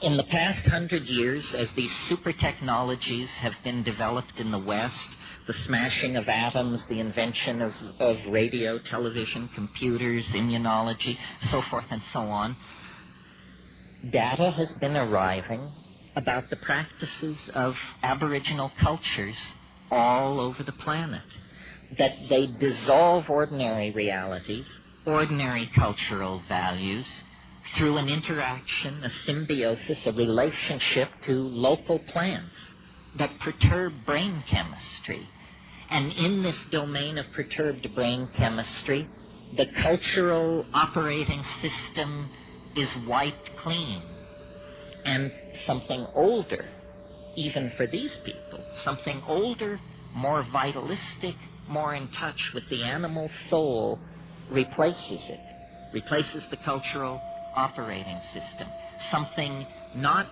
In the past 100 years, as these super technologies have been developed in the West, the smashing of atoms, the invention of radio, television, computers, immunology, so forth and so on, data has been arriving about the practices of Aboriginal cultures all over the planet, that they dissolve ordinary realities, ordinary cultural values, through an interaction, a symbiosis, a relationship to local plants that perturb brain chemistry. And in this domain of perturbed brain chemistry, the cultural operating system is wiped clean. And something older, even for these people, something older, more vitalistic, more in touch with the animal soul, replaces it, replaces the cultural operating system. Something not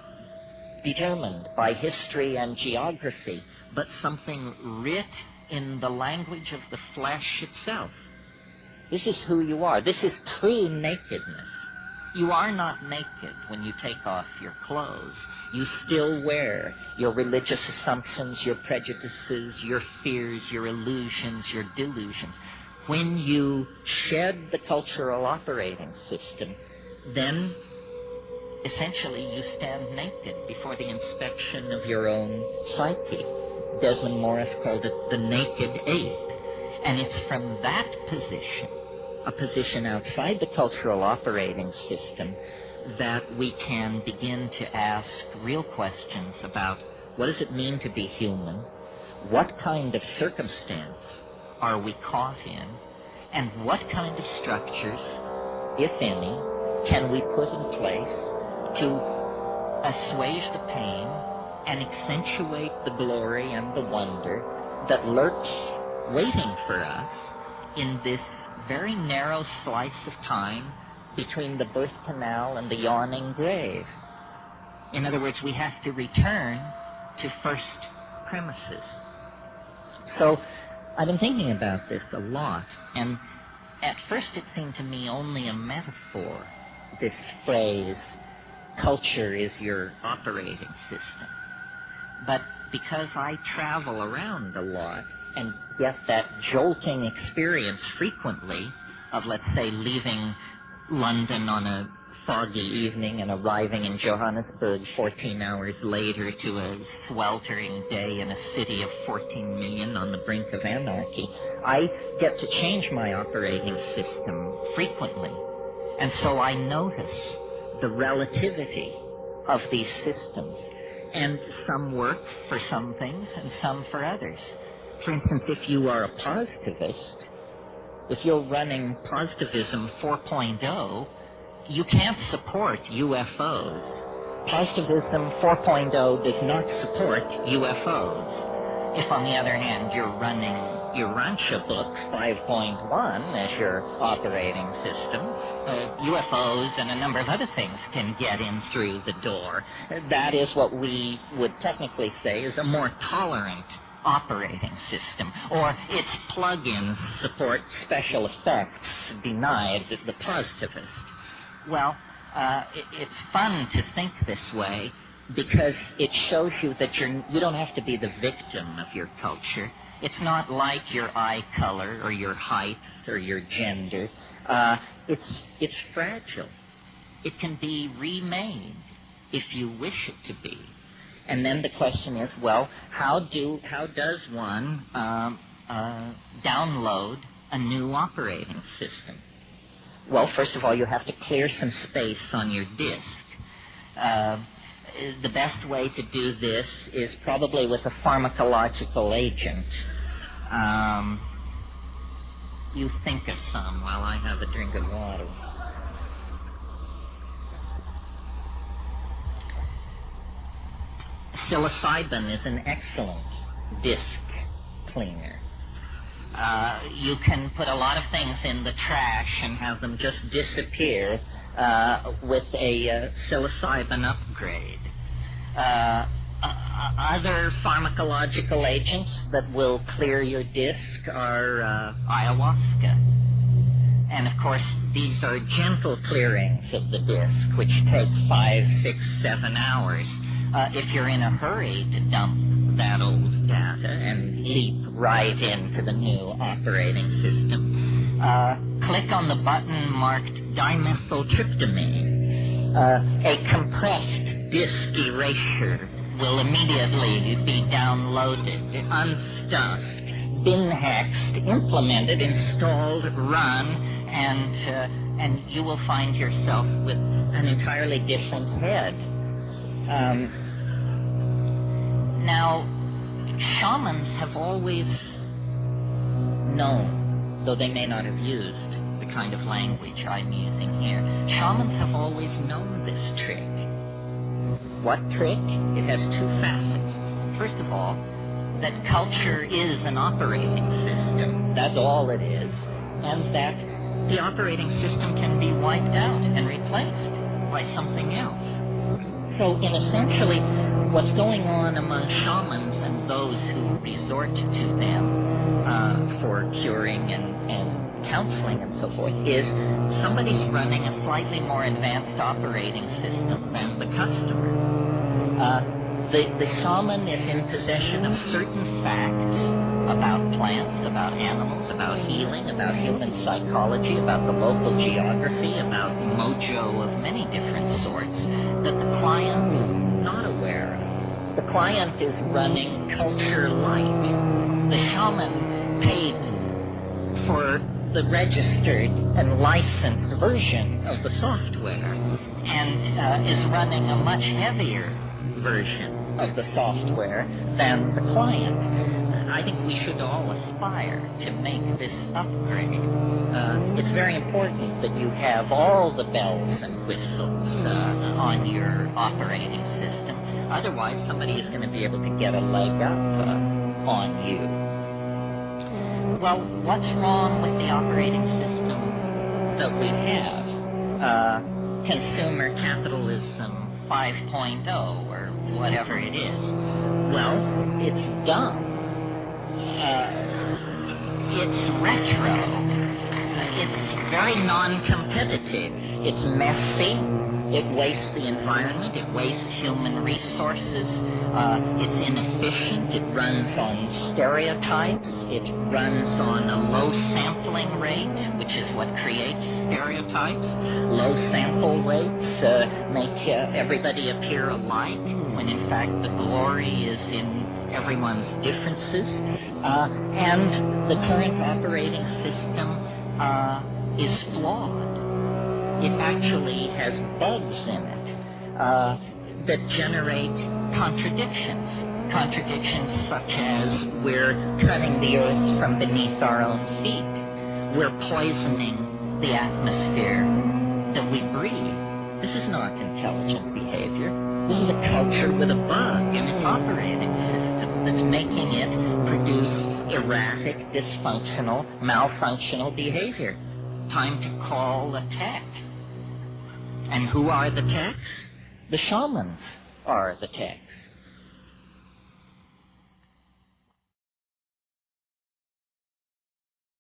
determined by history and geography, but something writ in the language of the flesh itself. This is who you are. This is true nakedness. You are not naked when you take off your clothes. You still wear your religious assumptions, your prejudices, your fears, your illusions, your delusions. When you shed the cultural operating system, then essentially you stand naked before the inspection of your own psyche. Desmond Morris called it the naked ape. And it's from that position, a position outside the cultural operating system, that we can begin to ask real questions about what does it mean to be human, what kind of circumstance are we caught in, and what kind of structures, if any, can we put in place to assuage the pain and accentuate the glory and the wonder that lurks waiting for us in this very narrow slice of time between the birth canal and the yawning grave. In other words, we have to return to first premises. So I've been thinking about this a lot, and at first it seemed to me only a metaphor, this phrase, culture is your operating system. But because I travel around a lot and get that jolting experience frequently of, let's say, leaving London on a foggy evening and arriving in Johannesburg 14 hours later to a sweltering day in a city of 14 million on the brink of anarchy, I get to change my operating system frequently. And so I notice the relativity of these systems. And some work for some things and some for others. For instance, if you are a positivist, if you're running positivism 4.0, you can't support UFOs. Positivism 4.0 does not support UFOs. If, on the other hand, you're running your Rancha book 5.1 as your operating system, UFOs and a number of other things can get in through the door. That is what we would technically say is a more tolerant operating system, or its plug-in support special effects denied the positivist. Well, it's fun to think this way because it shows you that you don't have to be the victim of your culture. It's not like your eye color or your height or your gender. It's fragile. It can be remade if you wish it to be. And then the question is, well, how does one download a new operating system? Well, first of all, you have to clear some space on your disk. The best way to do this is probably with a pharmacological agent. You think of some while I have a drink of water. Psilocybin is an excellent disk cleaner. You can put a lot of things in the trash and have them just disappear with a psilocybin upgrade. Other pharmacological agents that will clear your disk are ayahuasca. And of course, these are gentle clearings of the disk, which take 5, 6, 7 hours. If you're in a hurry to dump that old data and leap right into the new operating system, click on the button marked dimethyltryptamine. A compressed disk erasure will immediately be downloaded, unstuffed, bin-hexed, implemented, installed, run, and you will find yourself with an entirely different head. Now, shamans have always known, though they may not have used the kind of language I'm using here, shamans have always known this trick. What trick? It has two facets. First of all, that culture is an operating system. That's all it is. And that the operating system can be wiped out and replaced by something else. So, in essentially, what's going on among shamans and those who resort to them for curing and counseling and so forth is somebody's running a slightly more advanced operating system than the customer. The shaman is in possession of certain facts about plants, about animals, about healing, about human psychology, about the local geography, about mojo of many different sorts that the client is not aware of. The client is running culture light. The shaman paid for the registered and licensed version of the software and is running a much heavier version of the software than the client. I think we should all aspire to make this upgrade. It's very important that you have all the bells and whistles on your operating system. Otherwise, somebody is going to be able to get a leg up on you. Well, what's wrong with the operating system that we have? Consumer capitalism 5.0 or whatever it is. Well, it's dumb. It's retro. It's very non-competitive. It's messy. It wastes the environment. It wastes human resources. It's inefficient. It runs on stereotypes. It runs on a low sampling rate, which is what creates stereotypes. Low sample rates make everybody appear alike, when in fact the glory is in everyone's differences. And the current operating system is flawed. It actually has bugs in it that generate contradictions. Contradictions such as we're cutting the earth from beneath our own feet. We're poisoning the atmosphere that we breathe. This is not intelligent behavior. This is a culture with a bug in its operating system that's making it produce erratic, dysfunctional, malfunctional behavior. Time to call a tech. And who are the techs? The shamans are the techs.